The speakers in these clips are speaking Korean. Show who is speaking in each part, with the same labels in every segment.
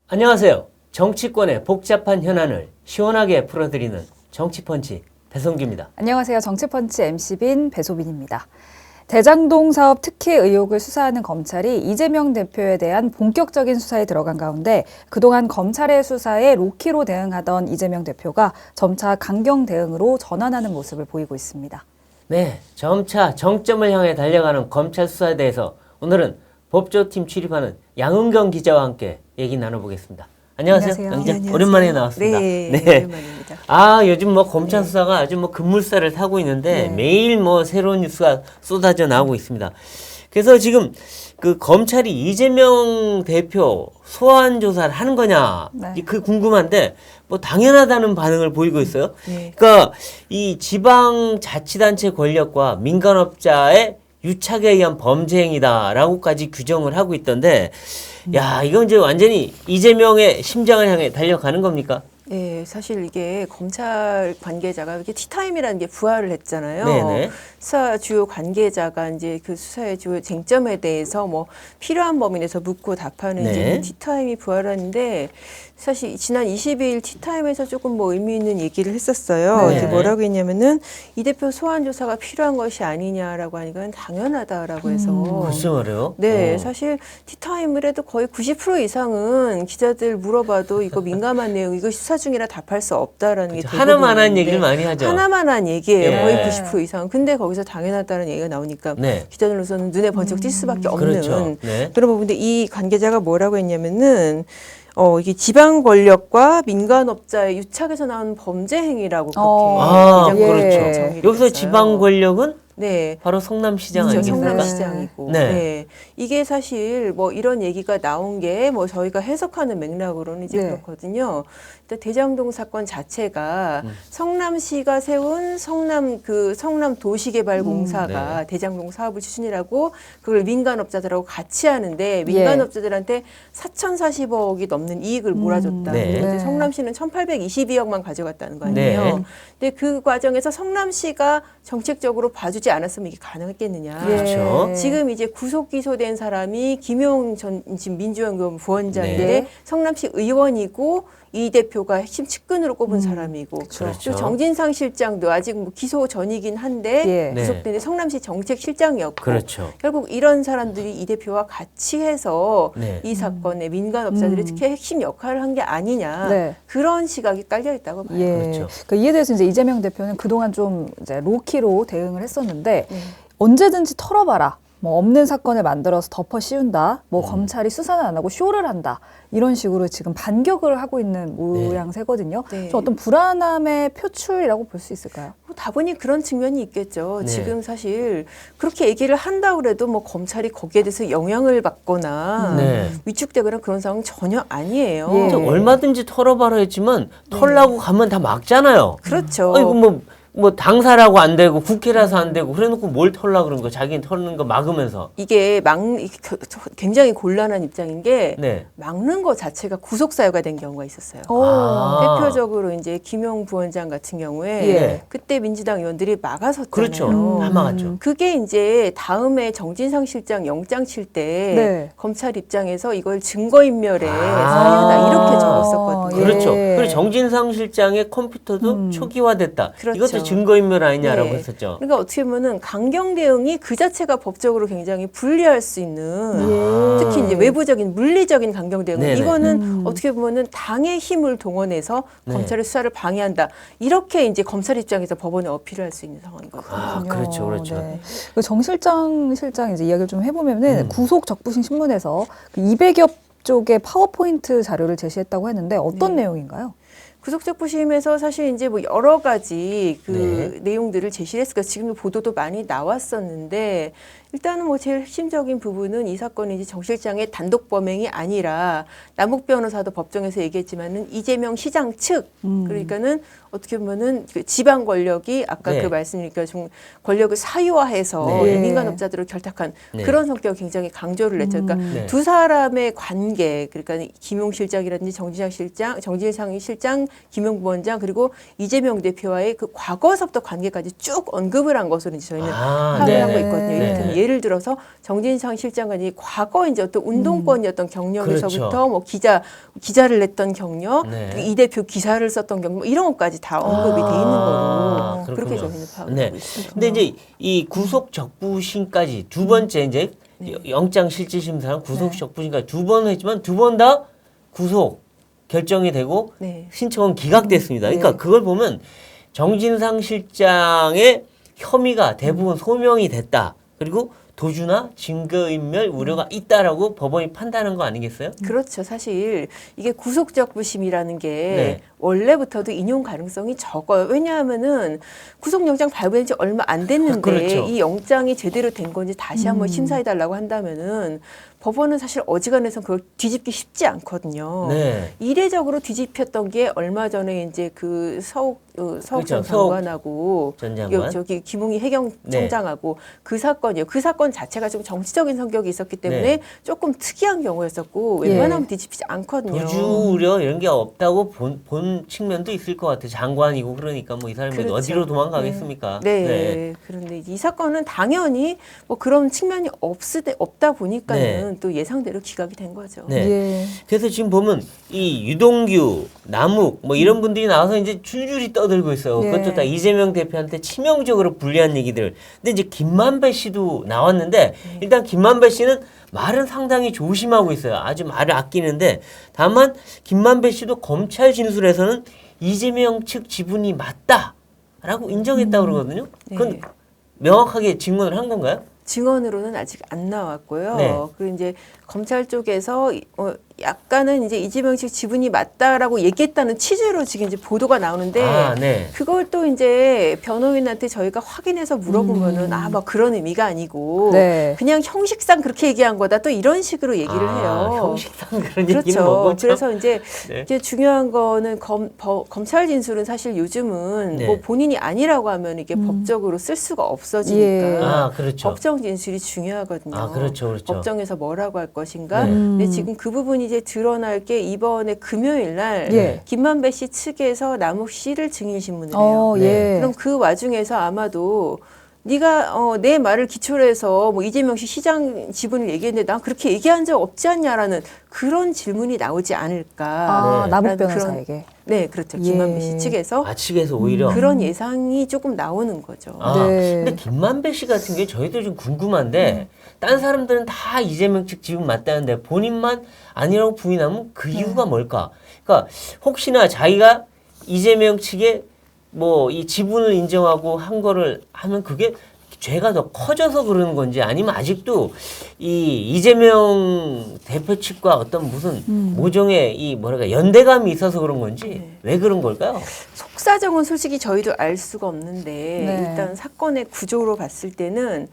Speaker 1: 안녕하세요. 정치권의 복잡한 현안을 시원하게 풀어드리는 정치펀치 배성규입니다.
Speaker 2: 안녕하세요. 정치펀치 MC빈 배소빈입니다. 대장동 사업 특혜 의혹을 수사하는 검찰이 이재명 대표에 대한 본격적인 수사에 들어간 가운데 그동안 검찰의 수사에 로키로 대응하던 이재명 대표가 점차 강경 대응으로 전환하는 모습을 보이고 있습니다.
Speaker 1: 네, 점차 정점을 향해 달려가는 검찰 수사에 대해서 오늘은 법조팀 출입하는 양은경 기자와 함께 얘기 나눠보겠습니다. 안녕하세요. 양 기자.
Speaker 3: 안녕하세요.
Speaker 1: 오랜만에 나왔습니다.
Speaker 3: 네, 오랜만입니다.
Speaker 1: 요즘 검찰 수사가 아주 급물살을 타고 있는데 매일 새로운 뉴스가 쏟아져 나오고 있습니다. 그래서 지금 그 검찰이 이재명 대표 소환 조사를 하는 거냐, 그 궁금한데 당연하다는 반응을 보이고 있어요.
Speaker 3: 네.
Speaker 1: 그러니까 이 지방자치단체 권력과 민간업자의 유착에 의한 범죄 행위다라고까지 규정을 하고 있던데, 야, 이건 이제 완전히 이재명의 심장을 향해 달려가는 겁니까?
Speaker 3: 네, 사실 이게 검찰 관계자가 이렇게 티타임이라는 게 부활을 했잖아요.
Speaker 1: 네네.
Speaker 3: 수사 주요 관계자가 이제 그 수사의 주요 쟁점에 대해서 필요한 범위 내에서 묻고 답하는
Speaker 1: 네.
Speaker 3: 이제 티타임이 부활하는데, 사실 지난 22일 티타임에서 조금 의미 있는 얘기를 했었어요.
Speaker 1: 네.
Speaker 3: 이제 뭐라고 했냐면은 이 대표 소환 조사가 필요한 것이 아니냐라고 하니까 당연하다라고 해서.
Speaker 1: 글쎄 말이에요.
Speaker 3: 네, 사실 티타임을 해도 거의 90% 이상은 기자들 물어봐도 이거 민감한 내용, 이거 수사 중이라 답할 수 없다라는 게 대부분인데,
Speaker 1: 하나만 한 얘기를 많이 하죠.
Speaker 3: 하나만 한 얘기예요.
Speaker 1: 예.
Speaker 3: 거의 90% 이상. 근데 거기서 당연하다는 얘기가 나오니까
Speaker 1: 네.
Speaker 3: 기자들로서는 눈에 번쩍 띌 수밖에 없는
Speaker 1: 그렇죠. 네.
Speaker 3: 그런 부분인데, 이 관계자가 뭐라고 했냐면은 이게 지방 권력과 민간업자의 유착에서 나온 범죄 행위라고 그렇게
Speaker 1: 그렇죠.
Speaker 3: 정의를
Speaker 1: 여기서
Speaker 3: 했어요.
Speaker 1: 지방 권력은
Speaker 3: 네.
Speaker 1: 바로 성남시장
Speaker 3: 그렇죠.
Speaker 1: 아니겠습니까?
Speaker 3: 성남시장이고.
Speaker 1: 네.
Speaker 3: 네. 이게 사실 이런 얘기가 나온 게 저희가 해석하는 맥락으로는 이제 그렇거든요. 일단 대장동 사건 자체가 성남시가 세운 성남 도시개발공사가 대장동 사업을 추진이라고 그걸 민간업자들하고 같이 하는데, 민간업자들한테 4,040억이 넘는 이익을 몰아줬다.
Speaker 1: 네.
Speaker 3: 근데 성남시는 1,822억만 가져갔다는 거 아니에요.
Speaker 1: 네.
Speaker 3: 근데 그 과정에서 성남시가 정책적으로 봐주지 않았으면 이게 가능했겠느냐.
Speaker 1: 그렇죠.
Speaker 3: 지금 이제 구속 기소된 사람이 김용 전 지금 민주연구원 부원장인데,
Speaker 1: 네.
Speaker 3: 성남시 의원이고 이 대표가 핵심 측근으로 꼽은 사람이고,
Speaker 1: 그렇죠.
Speaker 3: 또 정진상 실장도 아직 기소 전이긴 한데 구속된데 성남시 정책실장이었고,
Speaker 1: 그렇죠.
Speaker 3: 결국 이런 사람들이 이 대표와 같이 해서
Speaker 1: 네.
Speaker 3: 이 사건에 민간업자들이 특히 핵심 역할을 한 게 아니냐, 그런 시각이 깔려 있다고 봐요.
Speaker 1: 그렇죠.
Speaker 2: 그러니까 이에 대해서 이제 이재명 대표는 그동안 좀 이제 로키로 대응을 했었는데 언제든지 털어봐라. 없는 사건을 만들어서 덮어 씌운다. 검찰이 수사는 안 하고 쇼를 한다. 이런 식으로 지금 반격을 하고 있는 모양새거든요.
Speaker 3: 네.
Speaker 2: 좀 어떤 불안함의 표출이라고 볼 수 있을까요?
Speaker 3: 다분히 그런 측면이 있겠죠.
Speaker 1: 네.
Speaker 3: 지금 사실 그렇게 얘기를 한다고 해도 검찰이 거기에 대해서 영향을 받거나 위축되거나 그런 상황 전혀 아니에요.
Speaker 1: 얼마든지 털어봐라 했지만 털라고 가면 다 막잖아요.
Speaker 3: 그렇죠.
Speaker 1: 아이고 당사라고 안 되고 국회라서 안 되고 그래놓고 뭘 털라 그런 거, 자기는 털는 거 막으면서.
Speaker 3: 이게 굉장히 곤란한 입장인 게,
Speaker 1: 네.
Speaker 3: 막는 거 자체가 구속 사유가 된 경우가 있었어요. 대표적으로 이제 김용 부원장 같은 경우에 그때 민주당 의원들이 막아섰잖아요.
Speaker 1: 그렇죠. 다 막았죠.
Speaker 3: 그게 이제 다음에 정진상 실장 영장 칠 때 검찰 입장에서 이걸 증거인멸의 사유다 이렇게 적었었거든요.
Speaker 1: 그렇죠. 그리고 정진상 실장의 컴퓨터도 초기화됐다.
Speaker 3: 그렇죠.
Speaker 1: 이것도 증거인멸 아니냐라고 했었죠.
Speaker 3: 그러니까 어떻게 보면은 강경 대응이 그 자체가 법적으로 굉장히 불리할 수 있는, 특히 이제 외부적인 물리적인 강경 대응, 이거는 어떻게 보면은 당의 힘을 동원해서 검찰의 수사를 방해한다. 이렇게 이제 검찰 입장에서 법원에 어필을 할 수 있는 상황이거든요.
Speaker 1: 그렇죠.
Speaker 2: 정 실장 이제 이야기를 좀 해보면은 구속 적부심 신문에서 200여 쪽의 파워포인트 자료를 제시했다고 했는데 어떤 내용인가요?
Speaker 3: 구속적 부심에서 사실 이제 여러 가지 내용들을 제시를 했으니까 지금도 보도도 많이 나왔었는데, 일단은 제일 핵심적인 부분은 이 사건이 이제 정 실장의 단독 범행이 아니라, 남욱 변호사도 법정에서 얘기했지만은 이재명 시장 측, 그러니까는 어떻게 보면은 그 지방 권력이 아까 그 말씀이니까 좀 권력을 사유화해서 민간업자들을 결탁한 그런 성격을 굉장히 강조를 했죠. 그러니까 두 사람의 관계, 그러니까 김용 실장이라든지 정진상 실장, 김용 부원장, 그리고 이재명 대표와의 그 과거서부터 관계까지 쭉 언급을 한 것으로 이제 저희는 파악을 하고 있거든요. 이를테면 예를 들어서 정진상 실장관이 과거 이제 어떤 운동권이었던 경력에서부터
Speaker 1: 그렇죠.
Speaker 3: 뭐 기자를 냈던 경력,
Speaker 1: 네.
Speaker 3: 이 대표 기사를 썼던 경력 뭐 이런 것까지 다 언급이 돼 있는 거로
Speaker 1: 그렇군요.
Speaker 3: 그렇게 저희는 파악을
Speaker 1: 네.
Speaker 3: 하고 있습니다.
Speaker 1: 근데 이제 이 구속 적부심까지 두 번째 이제 영장 실질 심사랑 구속 적부심까지 두 번 했지만 두 번 다 구속 결정이 되고
Speaker 3: 네.
Speaker 1: 신청은 기각됐습니다. 그러니까
Speaker 3: 네.
Speaker 1: 그걸 보면 정진상 실장의 혐의가 대부분 소명이 됐다. 그리고 도주나 증거인멸 우려가 있다라고 법원이 판단한 거 아니겠어요?
Speaker 3: 그렇죠. 사실 이게 구속적부심이라는 게
Speaker 1: 네.
Speaker 3: 원래부터도 인용 가능성이 적어요. 왜냐하면은 구속영장 발부된 지 얼마 안 됐는데
Speaker 1: 그렇죠.
Speaker 3: 이 영장이 제대로 된 건지 다시 한번 심사해달라고 한다면은 법원은 사실 어지간해서 그걸 뒤집기 쉽지 않거든요.
Speaker 1: 네.
Speaker 3: 이례적으로 뒤집혔던 게 얼마 전에 이제 그 서욱 전
Speaker 1: 그렇죠. 서욱
Speaker 3: 장관하고
Speaker 1: 전 장관.
Speaker 3: 저기 김웅희 해경청장하고 그 사건이요. 그 사건 자체가 좀 정치적인 성격이 있었기 때문에
Speaker 1: 네.
Speaker 3: 조금 특이한 경우였었고
Speaker 2: 예.
Speaker 3: 웬만하면 뒤집히지 않거든요.
Speaker 1: 도주 우려 이런 게 없다고 본 측면도 있을 것 같아요. 장관이고 그러니까 뭐 이 사람이
Speaker 3: 그렇죠.
Speaker 1: 어디로 도망가겠습니까?
Speaker 3: 네. 그런데 이 사건은 당연히 뭐 그런 측면이 없다 보니까는 또 예상대로 기각이 된 거죠.
Speaker 1: 네.
Speaker 2: 예.
Speaker 1: 그래서 지금 보면 이 유동규, 남욱 뭐 이런 분들이 나와서 이제 줄줄이 떠들고 있어요.
Speaker 2: 예.
Speaker 1: 그것도 다 이재명 대표한테 치명적으로 불리한 얘기들. 근데 이제 김만배 씨도 나왔는데 일단 김만배 씨는 말은 상당히 조심하고 있어요. 아주 말을 아끼는데 다만 김만배 씨도 검찰 진술에서는 이재명 측 지분이 맞다라고 인정했다고 그러거든요. 그건
Speaker 3: 네.
Speaker 1: 명확하게 증언을 한 건가요?
Speaker 3: 증언으로는 아직 안 나왔고요.
Speaker 1: 네.
Speaker 3: 그리고 이제 검찰 쪽에서 약간은 이제 이재명 씨 지분이 맞다라고 얘기했다는 취지로 지금 이제 보도가 나오는데
Speaker 1: 네.
Speaker 3: 그걸 또 이제 변호인한테 저희가 확인해서 물어보면은 막 그런 의미가 아니고
Speaker 2: 네.
Speaker 3: 그냥 형식상 그렇게 얘기한 거다 또 이런 식으로 얘기를 해요.
Speaker 1: 형식상 그런 얘기는
Speaker 3: 그렇죠.
Speaker 1: 뭐고 참.
Speaker 3: 그래서 이제
Speaker 1: 네.
Speaker 3: 이제 중요한 거는 검찰 진술은 사실 요즘은
Speaker 1: 네.
Speaker 3: 뭐 본인이 아니라고 하면 이게 법적으로 쓸 수가 없어지니까
Speaker 2: 예.
Speaker 1: 그렇죠.
Speaker 3: 법정 진술이 중요하거든요.
Speaker 1: 그렇죠.
Speaker 3: 법정에서 뭐라고 할 것인가.
Speaker 1: 네.
Speaker 3: 근데 지금 그 부분이 이제 드러날 게 이번에 금요일 날
Speaker 2: 예.
Speaker 3: 김만배 씨 측에서 남욱 씨를 증인 신문을 해요.
Speaker 2: 예.
Speaker 3: 그럼 그 와중에서 아마도 네가 내 말을 기초로 해서 뭐 이재명 씨 시장 지분을 얘기했는데 난 그렇게 얘기한 적 없지 않냐라는 그런 질문이 나오지 않을까.
Speaker 1: 네.
Speaker 2: 남욱
Speaker 3: 라는
Speaker 2: 변호사에게.
Speaker 3: 네, 그렇죠.
Speaker 2: 예.
Speaker 3: 김만배 씨 측에서
Speaker 1: 측에서 오히려
Speaker 3: 그런 예상이 조금 나오는 거죠.
Speaker 2: 네.
Speaker 1: 근데 김만배 씨 같은 게 저희도 좀 궁금한데 딴 사람들은 다 이재명 측 지분 맞다는데 본인만 아니라고 부인하면 그 이유가 뭘까? 그러니까 혹시나 자기가 이재명 측에 뭐 이 지분을 인정하고 한 거를 하면 그게 죄가 더 커져서 그러는 건지 아니면 아직도 이 이재명 대표 측과 어떤 무슨 모종의 이 뭐랄까 연대감이 있어서 그런 건지 왜 그런 걸까요?
Speaker 3: 속사정은 솔직히 저희도 알 수가 없는데
Speaker 2: 네.
Speaker 3: 일단 사건의 구조로 봤을 때는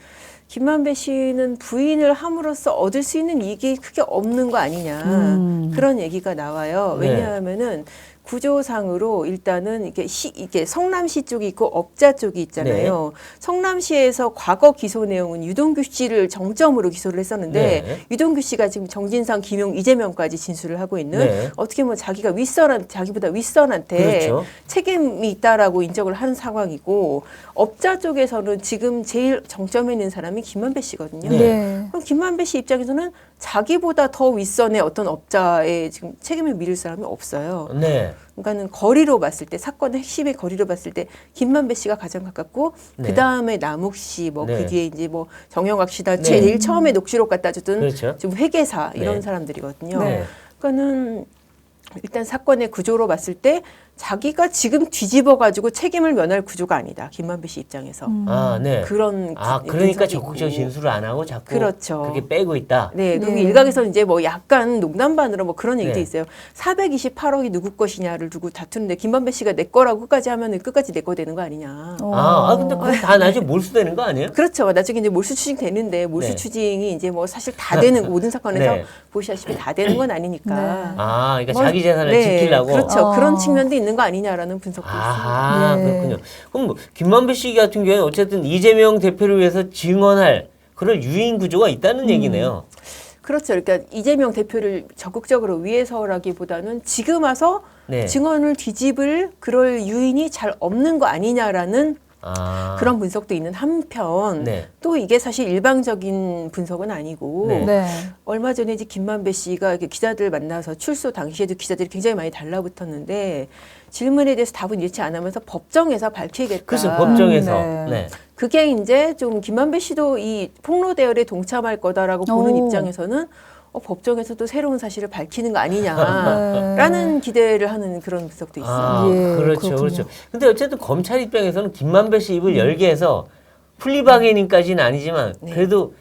Speaker 3: 김만배 씨는 부인을 함으로써 얻을 수 있는 이익이 크게 없는 거 아니냐 그런 얘기가 나와요.
Speaker 1: 네.
Speaker 3: 왜냐하면은 구조상으로 일단은 이게 성남시 쪽이 있고 업자 쪽이 있잖아요. 성남시에서 과거 기소 내용은 유동규 씨를 정점으로 기소를 했었는데
Speaker 1: 네.
Speaker 3: 유동규 씨가 지금 정진상, 김용, 이재명까지 진술을 하고 있는
Speaker 1: 네.
Speaker 3: 어떻게 보면 자기보다 윗선한테
Speaker 1: 그렇죠.
Speaker 3: 책임이 있다라고 인정을 하는 상황이고 업자 쪽에서는 지금 제일 정점에 있는 사람이 김만배 씨거든요.
Speaker 2: 네.
Speaker 3: 그럼 김만배 씨 입장에서는 자기보다 더 윗선의 어떤 업자에 지금 책임을 미룰 사람이 없어요.
Speaker 1: 네.
Speaker 3: 그러니까는 거리로 봤을 때 사건의 핵심의 거리로 봤을 때 김만배 씨가 가장 가깝고
Speaker 1: 네.
Speaker 3: 그 다음에 남욱 씨, 뭐
Speaker 1: 네.
Speaker 3: 그 뒤에 이제 뭐 정영학 씨다
Speaker 1: 네.
Speaker 3: 제일 처음에 녹취록 갖다 주던
Speaker 1: 그렇죠.
Speaker 3: 좀 회계사 이런
Speaker 1: 네.
Speaker 3: 사람들이거든요.
Speaker 1: 네.
Speaker 3: 그러니까는 일단 사건의 구조로 봤을 때 자기가 지금 뒤집어가지고 책임을 면할 구조가 아니다. 김만배 씨 입장에서.
Speaker 1: 네.
Speaker 3: 그런
Speaker 1: 그러니까
Speaker 3: 분석이
Speaker 1: 적극적
Speaker 3: 있고.
Speaker 1: 진술을 안 하고 자꾸
Speaker 3: 그렇죠.
Speaker 1: 그렇게 빼고 있다.
Speaker 3: 네, 그리고
Speaker 2: 네.
Speaker 3: 일각에서 이제 뭐 약간 농담반으로 뭐 그런 얘기도
Speaker 1: 네.
Speaker 3: 있어요. 428억이 누구 것이냐를 두고 다투는데 김만배 씨가 내 거라고 끝까지 하면은 끝까지 내 거 되는 거 아니냐.
Speaker 1: 근데 그건 다 나중에 몰수되는 거 아니에요?
Speaker 3: 그렇죠. 나중에 이제 몰수 추징 되는데 몰수
Speaker 1: 네.
Speaker 3: 추징이 이제 뭐 사실 다 되는 모든 사건에서
Speaker 1: 네.
Speaker 3: 보시다시피 다 되는 건 아니니까.
Speaker 1: 그러니까
Speaker 3: 뭐,
Speaker 1: 자기 재산을
Speaker 3: 네,
Speaker 1: 지키려고.
Speaker 3: 그렇죠. 그런 측면도 있는 거 아니냐라는 분석도 있습니다.
Speaker 2: 네.
Speaker 1: 그렇군요. 그럼 뭐 김만배 씨 같은 경우는 어쨌든 이재명 대표를 위해서 증언할 그런 유인 구조가 있다는 얘기네요.
Speaker 3: 그렇죠. 그러니까 이재명 대표를 적극적으로 위해서라기보다는 지금 와서
Speaker 1: 네.
Speaker 3: 증언을 뒤집을 그럴 유인이 잘 없는 거 아니냐라는 그런 분석도 있는 한편
Speaker 1: 네.
Speaker 3: 또 이게 사실 일방적인 분석은 아니고
Speaker 1: 네.
Speaker 2: 네.
Speaker 3: 얼마 전에 이제 김만배 씨가 이렇게 기자들 만나서 출소 당시에도 기자들이 굉장히 많이 달라붙었는데 질문에 대해서 답은 일치 안 하면서 법정에서 밝히겠다.
Speaker 1: 그래서 법정에서
Speaker 2: 네.
Speaker 1: 네.
Speaker 3: 그게 이제 좀 김만배 씨도 이 폭로 대열에 동참할 거다라고 보는
Speaker 2: 오.
Speaker 3: 입장에서는 법정에서도 새로운 사실을 밝히는 거 아니냐라는 기대를 하는 그런 분석도 있어요.
Speaker 2: 예,
Speaker 1: 그렇죠,
Speaker 2: 그렇군요.
Speaker 1: 그렇죠. 근데 어쨌든 검찰 입장에서는 김만배 씨 입을 열게 해서 플리바게닝까지는 아니지만
Speaker 3: 네.
Speaker 1: 그래도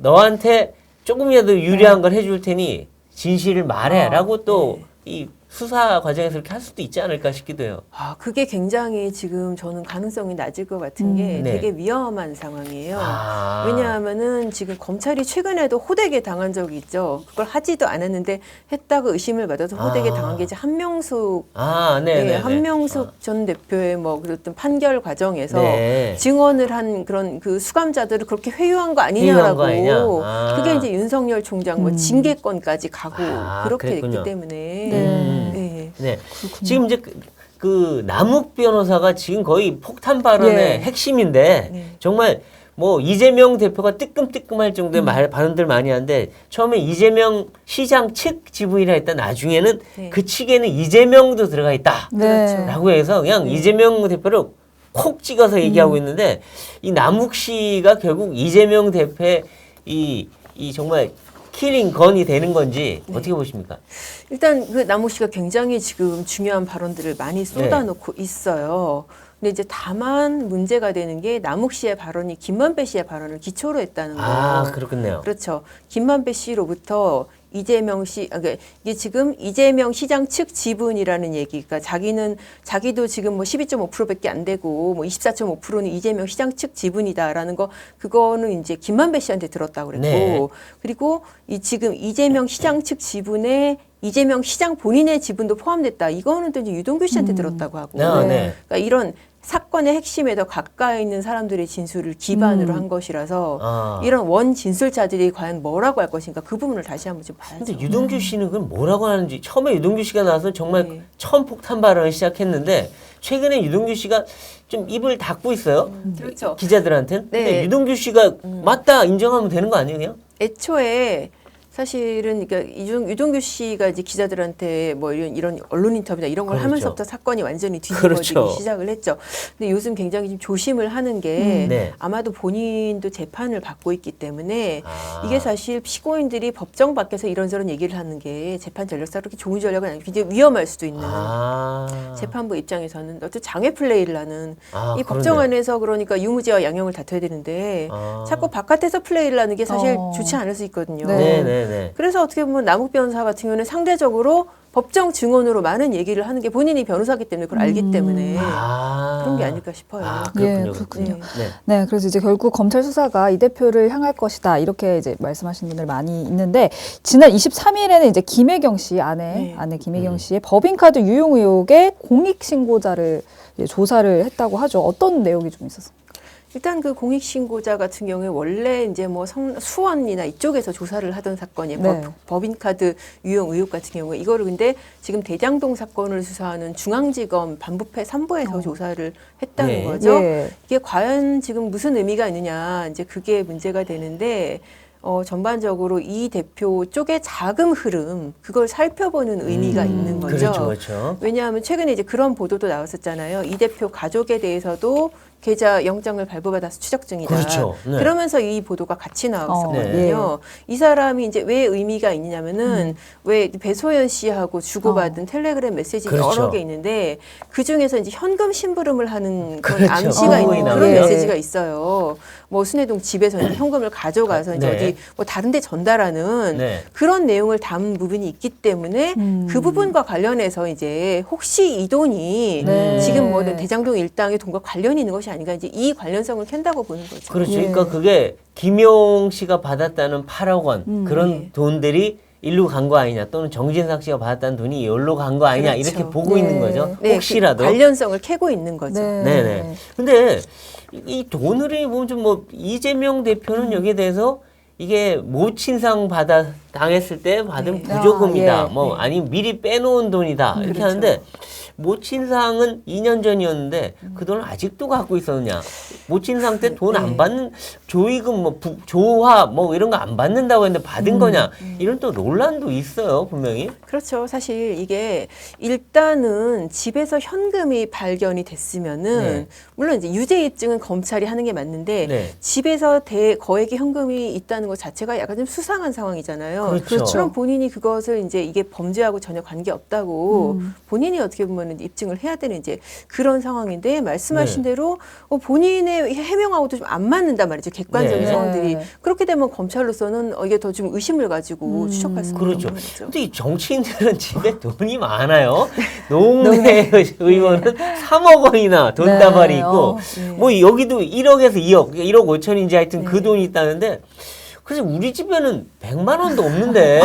Speaker 1: 너한테 조금이라도 유리한 걸 해줄 테니 진실을 말해라고 또 이 수사 과정에서 이렇게 할 수도 있지 않을까 싶기도 해요.
Speaker 3: 그게 굉장히 지금 저는 가능성이 낮을 것 같은 게
Speaker 1: 네.
Speaker 3: 되게 위험한 상황이에요. 왜냐하면은 지금 검찰이 최근에도 호되게 당한 적이 있죠. 그걸 하지도 않았는데 했다고 의심을 받아서 호되게 당한 게 이제 한명숙, 한명숙 전 대표의 뭐 그랬던 판결 과정에서
Speaker 1: 네.
Speaker 3: 증언을 한 그런 그 수감자들을 그렇게 회유한 거
Speaker 1: 회유한 거
Speaker 3: 아니냐라고.
Speaker 1: 아니냐?
Speaker 3: 그게 이제 윤석열 총장 뭐 징계권까지 가고 그렇게
Speaker 1: 그랬군요.
Speaker 3: 됐기 때문에.
Speaker 1: 네. 지금 이제 그 남욱 변호사가 지금 거의 폭탄 발언의 핵심인데 정말 뭐 이재명 대표가 뜨끔뜨끔할 정도의 발언들 많이 하는데 처음에 이재명 시장 측 지분이라 했다 나중에는 그 측에는 이재명도 들어가 있다라고 해서 그냥 이재명 대표를 콕 찍어서 얘기하고 있는데 이 남욱 씨가 결국 이재명 대표의 이 정말 킬링 건이 되는 건지 어떻게 보십니까?
Speaker 3: 일단 그 남욱 씨가 굉장히 지금 중요한 발언들을 많이 쏟아놓고 있어요. 근데 이제 다만 문제가 되는 게 남욱 씨의 발언이 김만배 씨의 발언을 기초로 했다는 거.
Speaker 1: 그렇군요.
Speaker 3: 그렇죠. 김만배 씨로부터 이재명 씨, 이게 지금 이재명 시장 측 지분이라는 얘기가 자기도 지금 뭐 12.5%밖에 안 되고 뭐 24.5%는 이재명 시장 측 지분이다라는 거 그거는 이제 김만배 씨한테 들었다고 그랬고
Speaker 1: 네.
Speaker 3: 그리고 이 지금 이재명 시장 측 지분에 이재명 시장 본인의 지분도 포함됐다. 이거는 또 이제 유동규 씨한테 들었다고 하고. 그러니까 이런 사건의 핵심에 더 가까이 있는 사람들의 진술을 기반으로 한 것이라서 이런 원 진술자들이 과연 뭐라고 할 것인가 그 부분을 다시 한번 좀 봐야죠.
Speaker 1: 근데 유동규 씨는 그럼 뭐라고 하는지 처음에 유동규 씨가 나와서 정말 처음 폭탄 발언을 시작했는데 최근에 유동규 씨가 좀 입을 닫고 있어요.
Speaker 3: 그렇죠.
Speaker 1: 기자들한테는.
Speaker 3: 네.
Speaker 1: 근데 유동규 씨가 맞다 인정하면 되는 거 아니에요? 그냥?
Speaker 3: 애초에 사실은 그러니까 유동규 씨가 이제 기자들한테 뭐 이런 언론 인터뷰나 이런 걸 하면서부터 사건이 완전히 뒤집어지기 시작을 했죠. 근데 요즘 굉장히 좀 조심을 하는 게 아마도 본인도 재판을 받고 있기 때문에 이게 사실 피고인들이 법정 밖에서 이런저런 얘기를 하는 게 재판 전략상 그렇게 좋은 전략은 아니고 굉장히 위험할 수도 있는 재판부 입장에서는 어떤 장외 플레이를 하는 이 법정 안에서 그러니까 유무죄와 양형을 다퉈야 되는데 자꾸 바깥에서 플레이를 하는 게 사실 좋지 않을 수 있거든요. 그래서 어떻게 보면 남욱 변호사 같은 경우는 상대적으로 법정 증언으로 많은 얘기를 하는 게 본인이 변호사기 때문에 그걸 알기 때문에 그런 게 아닐까 싶어요.
Speaker 2: 그렇군요. 네, 그래서 이제 결국 검찰 수사가 이 대표를 향할 것이다 이렇게 이제 말씀하시는 분들 많이 있는데 지난 23일에는 이제 김혜경 씨 아내 김혜경 씨의 법인카드 유용 의혹의 공익 신고자를 조사를 했다고 하죠. 어떤 내용이 좀 있었습니까?
Speaker 3: 일단 그 공익신고자 같은 경우에 원래 이제 뭐 수원이나 이쪽에서 조사를 하던 사건이 법인카드 유용 의혹 같은 경우에 이거를 근데 지금 대장동 사건을 수사하는 중앙지검 반부패 3부에서 조사를 했다는 거죠. 이게 과연 지금 무슨 의미가 있느냐 이제 그게 문제가 되는데 전반적으로 이 대표 쪽의 자금 흐름 그걸 살펴보는 의미가 있는 거죠.
Speaker 1: 그렇죠.
Speaker 3: 왜냐하면 최근에 이제 그런 보도도 나왔었잖아요. 이 대표 가족에 대해서도 계좌 영장을 발부받아서 추적 중이다. 그러면서 이 보도가 같이 나왔었거든요. 이 사람이 이제 왜 의미가 있냐면은 왜 배소연 씨하고 주고받은 텔레그램 메시지 여러 개 있는데 그 중에서 이제 현금 심부름을 하는 그런 암시가 있는 그런 메시지가 있어요. 뭐 순회동 집에서 이제 현금을 가져가서 이제 어디 뭐 다른데 전달하는 그런 내용을 담은 부분이 있기 때문에 그 부분과 관련해서 이제 혹시 이 돈이 지금 뭐 대장동 일당의 돈과 관련이 있는 것이 아닌가 이제 이 관련성을 캔다고 보는 거죠.
Speaker 1: 그렇죠. 그러니까 그게 김용 씨가 받았다는 8억 원 그런 돈들이 일로 간 거 아니냐 또는 정진상 씨가 받았다는 돈이 여기로 간 거 아니냐 이렇게 보고 있는 거죠. 혹시라도.
Speaker 3: 관련성을 캐고 있는 거죠.
Speaker 1: 네네. 근데 이 돈을 보면 좀 뭐 이재명 대표는 여기에 대해서 이게 모친상 받았 당했을 때 받은
Speaker 3: 네.
Speaker 1: 부조금이다.
Speaker 2: 아, 예.
Speaker 1: 뭐 아니면 미리 빼놓은 돈이다. 이렇게
Speaker 3: 그렇죠.
Speaker 1: 하는데 모친상은 2년 전이었는데 그 돈을 아직도 갖고 있었느냐? 모친상 때 돈 안
Speaker 3: 네.
Speaker 1: 받는 조의금 뭐 조화 뭐 이런 거 안 받는다고 했는데 받은 거냐? 이런 또 논란도 있어요, 분명히.
Speaker 3: 그렇죠. 사실 이게 일단은 집에서 현금이 발견이 됐으면은
Speaker 1: 네.
Speaker 3: 물론 이제 유죄 입증은 검찰이 하는 게 맞는데
Speaker 1: 네.
Speaker 3: 집에서 거액의 현금이 있다는 것 자체가 약간 좀 수상한 상황이잖아요.
Speaker 1: 그렇죠.
Speaker 3: 그럼 본인이 그것을 이제 이게 범죄하고 전혀 관계 없다고 본인이 어떻게 보면 입증을 해야 되는 이제 그런 상황인데 말씀하신
Speaker 1: 네.
Speaker 3: 대로 본인의 해명하고도 좀 안 맞는단 말이죠. 객관적인
Speaker 1: 네.
Speaker 3: 상황들이.
Speaker 2: 네.
Speaker 3: 그렇게 되면 검찰로서는 이게 더 좀 의심을 가지고 추적할 수
Speaker 1: 그렇죠.
Speaker 3: 있는 거죠.
Speaker 1: 근데 이 정치인들은 집에 돈이 많아요. 농내 의원은 3억 원이나 돈다발이
Speaker 2: 네.
Speaker 1: 있고,
Speaker 3: 네.
Speaker 1: 뭐 여기도 1억에서 2억, 1억 5천인지 하여튼 그 돈이 있다는데, 그래서 우리 집에는 100만 원도 없는데.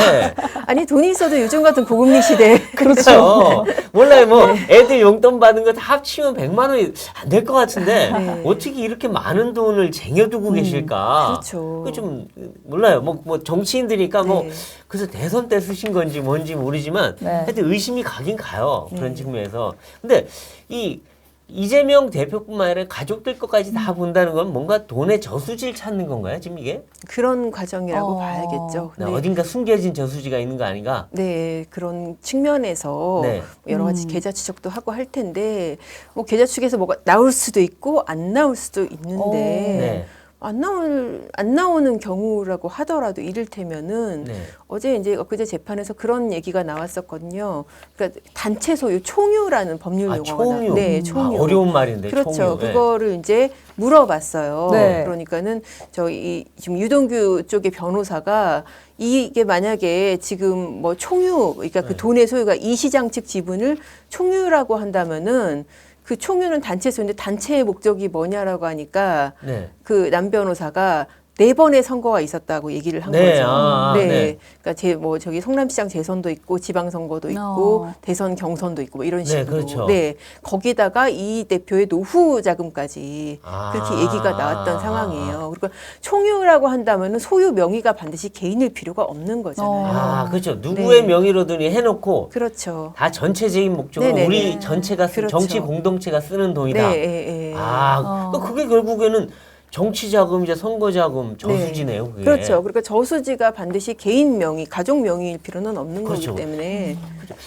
Speaker 3: 아니 돈이 있어도 요즘 같은 고금리 시대에
Speaker 1: 그렇죠. 몰라요. 뭐 애들 용돈 받은 거 다 합치면 100만 원이 안 될 것 같은데
Speaker 3: 네.
Speaker 1: 어떻게 이렇게 많은 돈을 쟁여두고 계실까?
Speaker 3: 그렇죠.
Speaker 1: 그게 좀 몰라요. 뭐 정치인들이니까 뭐
Speaker 3: 네.
Speaker 1: 그래서 대선 때 쓰신 건지 뭔지 모르지만
Speaker 2: 네.
Speaker 1: 하여튼 의심이 가긴 가요. 그런
Speaker 3: 네.
Speaker 1: 측면에서. 근데 이 이재명 대표뿐만 아니라 가족들 것까지 다 본다는 건 뭔가 돈의 저수지를 찾는 건가요? 지금 이게?
Speaker 3: 그런 과정이라고 봐야겠죠.
Speaker 1: 네. 어딘가 숨겨진 저수지가 있는 거 아닌가?
Speaker 3: 네, 그런 측면에서
Speaker 1: 네.
Speaker 3: 여러 가지 계좌 추적도 하고 할 텐데 뭐 계좌 추적에서 뭐가 나올 수도 있고 안 나올 수도 있는데
Speaker 1: 네.
Speaker 3: 안 나오는 경우라고 하더라도 이를테면은
Speaker 1: 네.
Speaker 3: 어제 이제 엊그제 재판에서 그런 얘기가 나왔었거든요. 그러니까 단체 소유 총유라는 법률
Speaker 1: 아,
Speaker 3: 용어가
Speaker 1: 총유.
Speaker 3: 네,
Speaker 1: 아,
Speaker 3: 총유.
Speaker 1: 어려운 말인데.
Speaker 3: 그렇죠.
Speaker 1: 총유. 네.
Speaker 3: 그거를 이제 물어봤어요.
Speaker 2: 네.
Speaker 3: 그러니까는 저희 지금 유동규 쪽의 변호사가 이게 만약에 지금 뭐 총유, 그러니까 그 돈의 소유가 이 시장 측 지분을 총유라고 한다면은 그 총유는 단체 소유인데 단체의 목적이 뭐냐라고 하니까
Speaker 1: 네.
Speaker 3: 그 남 변호사가 4번의 선거가 있었다고 얘기를 한
Speaker 1: 네,
Speaker 3: 거죠.
Speaker 1: 네.
Speaker 3: 그러니까 뭐 저기 성남시장 재선도 있고 지방선거도 있고 대선 경선도 있고 뭐 이런
Speaker 1: 네,
Speaker 3: 식으로.
Speaker 1: 그렇죠.
Speaker 3: 네, 거기다가 이 대표의 노후 자금까지 그렇게 얘기가 나왔던 상황이에요. 그리고 총유라고 한다면은 소유 명의가 반드시 개인일 필요가 없는 거잖아요.
Speaker 1: 아, 그렇죠. 누구의
Speaker 3: 네.
Speaker 1: 명의로든 해놓고
Speaker 3: 그렇죠.
Speaker 1: 다 전체적인 목적으로
Speaker 3: 네네네.
Speaker 1: 우리 전체가
Speaker 3: 그렇죠.
Speaker 1: 정치 공동체가 쓰는 돈이다.
Speaker 3: 네, 예, 예.
Speaker 1: 아, 그게 결국에는 정치 자금이자 선거 자금 저수지네요. 그게.
Speaker 3: 그렇죠. 그러니까 저수지가 반드시 개인 명의, 가족 명의일 필요는 없는
Speaker 1: 그렇죠.
Speaker 3: 거기 때문에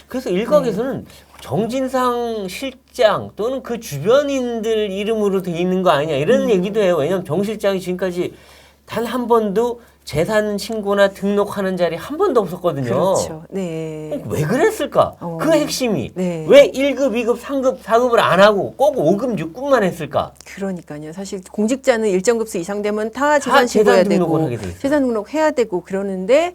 Speaker 1: 그래서 일각에서는 정진상 실장 또는 그 주변인들 이름으로 돼 있는 거 아니냐 이런 얘기도 해요. 왜냐하면 정 실장이 지금까지 단 한 번도 재산 신고나 등록하는 자리 한 번도 없었거든요.
Speaker 3: 그렇죠. 네.
Speaker 1: 왜 그랬을까?
Speaker 3: 어.
Speaker 1: 그 핵심이
Speaker 3: 네.
Speaker 1: 왜 1급, 2급, 3급, 4급을 안 하고 꼭 5급, 6급만 했을까?
Speaker 3: 그러니까요. 사실 공직자는 일정 급수 이상 되면 다 재산
Speaker 1: 재산
Speaker 3: 신고해야
Speaker 1: 등록을
Speaker 3: 되고
Speaker 1: 하게 돼 있어요.
Speaker 3: 재산 등록해야 되고 그러는데